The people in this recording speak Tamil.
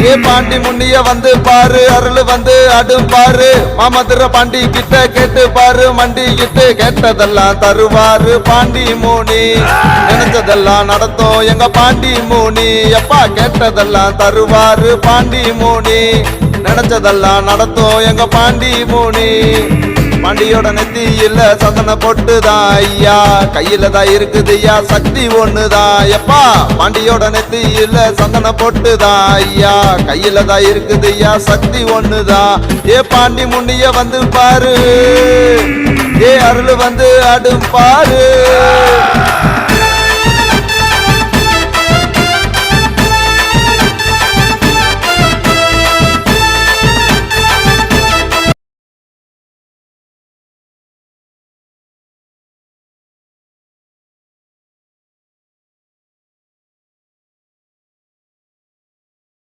ஏ பாண்டி முன்னிய வந்து பாரு, அருள் வந்து அடும் பாரு. மாமதுர பாண்டி கிட்ட கேட்டு பாரு, மண்டி கிட்டு கேட்டதெல்லாம் தருவாரு பாண்டி மூனி. நினைச்சதெல்லாம் நடத்தும் எங்க பாண்டி மூனி. எப்பா கேட்டதெல்லாம் தருவாரு பாண்டி மூனி. நினைச்சதெல்லாம் நடத்தும் எங்க பாண்டி மூனி. பாண்டியோட நெத்தியில சந்தன பொட்டுதான் ஐயா, கையில தான் இருக்குது ஐயா சக்தி ஒண்ணுதான். எப்பா பாண்டியோட நெத்தியில சந்தன பொட்டுதான் ஐயா, கையில தான் இருக்குது ஐயா சக்தி ஒண்ணுதான். ஏ பாண்டி முன்னிய வந்து பாரு, ஏ அருள் வந்து அடும் பாரு.